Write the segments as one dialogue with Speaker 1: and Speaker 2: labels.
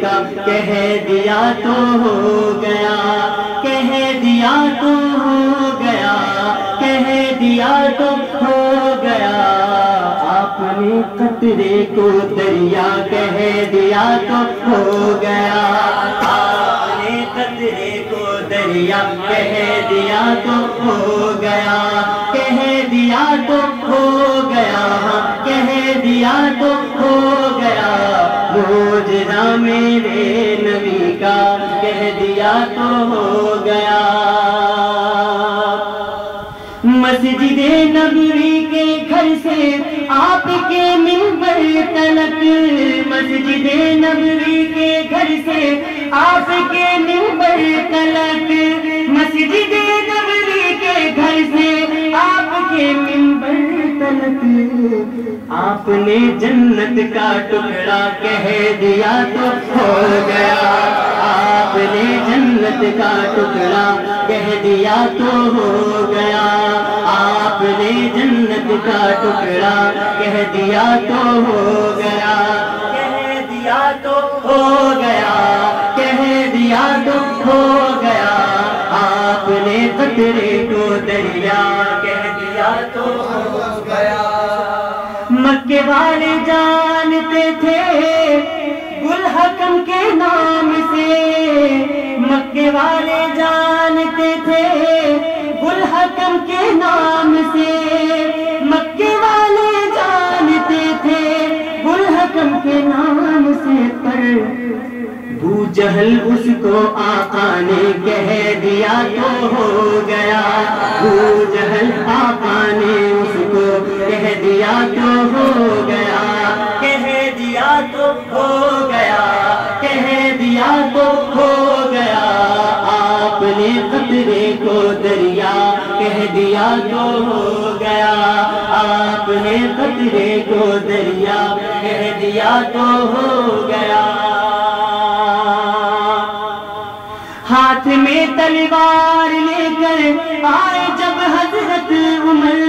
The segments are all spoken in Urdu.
Speaker 1: کا کہہ دیا تو ہو گیا، کہہ دیا تو ہو گیا، کہہ دیا تو ہو گیا، آپ نے قطرے کو دریا کہہ دیا تو ہو گیا، آپ نے قطرے کو دریا کہہ دیا تو ہو گیا، کہہ دیا تو ہو گیا، کہہ دیا تو ہو گیا، معجزہ میرے نبی کا کہہ دیا تو ہو گیا۔ مسجد نبوی کے گھر سے آپ کے منبر تلک، مسجد نبوی کے گھر سے آپ کے منبر تلک، مسجد نبوی کے گھر سے آپ کے منبر تلک، آپ نے جنت کا ٹکڑا کہہ دیا تو ہو گیا، آپ نے جنت کا ٹکڑا کہہ دیا تو ہو گیا، آپ نے جنت کا ٹکڑا کہہ دیا تو ہو گیا، کہہ دیا تو ہو گیا، کہہ دیا تو ہو گیا، آپ نے قطرے کو دریا کہہ دیا تو ہو گیا۔ مکے والے جانتے تھے گل حکم کے نام سے، مکے والے جانتے تھے گل حکم کے نام سے، مکے والے جانتے تھے گل حکم کے نام سے، پر ابو جہل اس کو آقا نے کہہ دیا تو ہو گیا، ابو جہل آقا نے اس کو کہہ دیا تو ہو گیا، کہہ دیا تو ہو گیا، کہہ دیا تو ہو گیا، آپ نے قطرے کو دریا کہہ دیا تو ہو گیا، آپ نے قطرے کو دریا کہہ دیا تو ہو گیا۔ ہاتھ میں تلوار لے کر آئے جب حضرت عمر،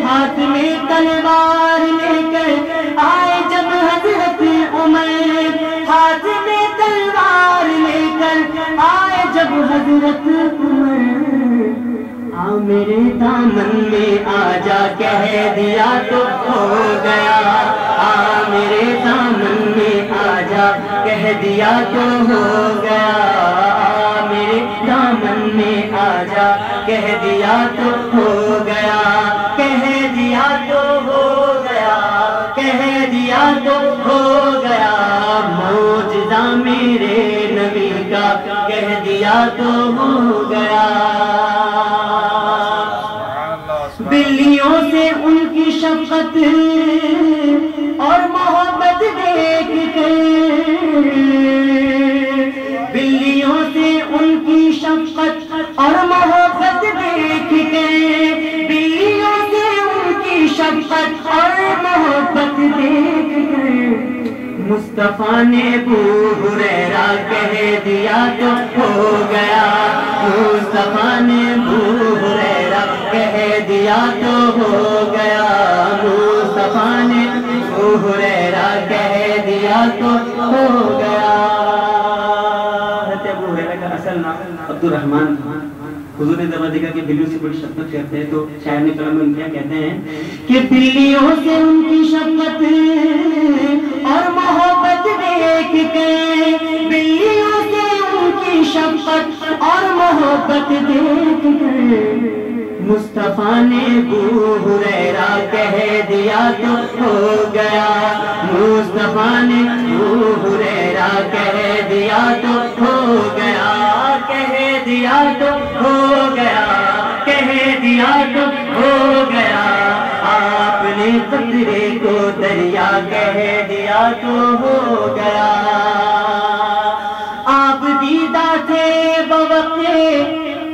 Speaker 1: ہاتھ میں تلوار لے کر آئے جب حضرت عمر، ہاتھ میں تلوار لے کر آئے جب حضرت عمر، آ میرے دامن میں آ جا کہہ دیا تو ہو گیا، آ میرے دامن میں آ جا کہہ دیا تو ہو گیا، میرے دامن میں آ جا کہہ دیا تو ہو گیا، کہہ دیا تو ہو گیا، کہہ دیا تو ہو گیا، معجزہ میرے نبی کا کہہ دیا تو ہو گیا۔ بلیوں سے ان کی شفقت اور محبت دیکھ کر، بلیوں سے ان کی شفقت اور محبت دیکھ کر، بلیوں سے ان کی شفقت اور محبت دیکھ کر، مصطفیٰ نے ابو ہریرہ کہہ دیا تو ہو گیا، مصطفیٰ نے ابو ہریرہ کہہ دیا تو ہو گیا، مصطفیٰ نے ابو ہریرہ کہہ دیا تو ہو گیا۔ ابو ہریرہ کا اصل نام عبد الرحمن تھا، حضور نے جب دیکھا کہ بلیوں سے بڑی شفقت کرتے ہیں تو شاعر نے کلام میں ان کیا کہتے ہیں کہ بلیوں سے ان کی شفقت اور محبت دیکھ کے، بلیوں سے ان کی شفقت اور محبت دیکھ کے، مصطفیٰ نے ابو ہریرہ کہہ دیا تو ہو گیا، مصطفیٰ نے ابو ہریرہ کہہ دیا تو ہو گیا، کہہ دیا تو ہو گیا، کہہ دیا تو ہو گیا، آپ نے قطرے کو دریا کہہ دیا تو ہو گیا۔ آپ دیدہ تھے بوقت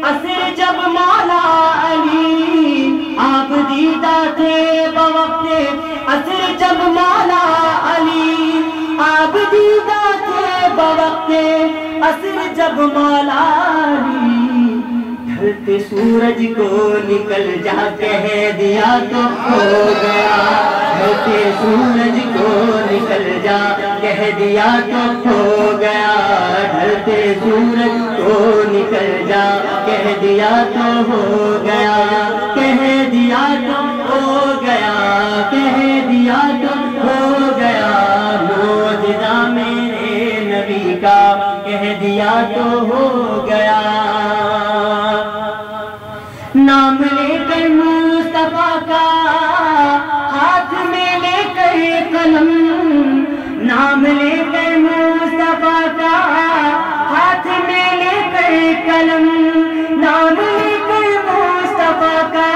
Speaker 1: عصر جب مولا علی، آپ دیدہ تھے بوقت عصر جب مولا علی، آپ دیدہ تھے بوقت عصر جب مولا علی، ڈھلتے سورج کو نکل جا کہہ دیا تو ہو گیا، ڈھلتے سورج کو نکل جا کہہ دیا تو ہو گیا، ڈھلتے سورج کو نکل جا کہہ دیا تو ہو گیا، کہہ دیا تو ہو گیا، کہہ دیا تو ہو گیا، معجزہ میرے نبی کا کہہ دیا تو ہو گیا۔ نام لے کر مصطفیٰ کا ہاتھ میں لے کر قلم، نام لے کر مصطفیٰ کا ہاتھ میں لے کر قلم، نام لے کر مصطفیٰ کا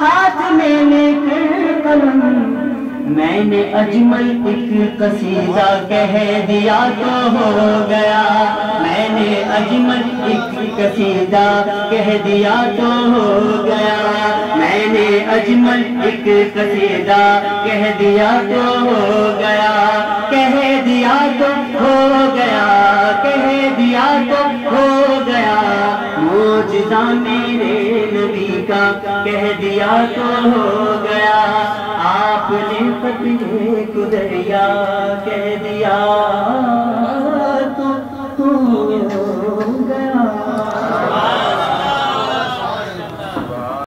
Speaker 1: ہاتھ میں لے کر قلم، میں نے اجمل ایک قصیدہ کہہ دیا تو ہو گیا، میں نے اجمل ایک قصیدہ کہہ دیا تو ہو گیا، میں نے اجمل ایک قصیدہ کہہ دیا تو ہو گیا، کہہ دیا تو ہو گیا، کہہ دیا تو ہو گیا، معجزہ میرے نبی کا کہہ دیا تو ہو گیا، آپ نے فتح کو دریا کہہ دیا۔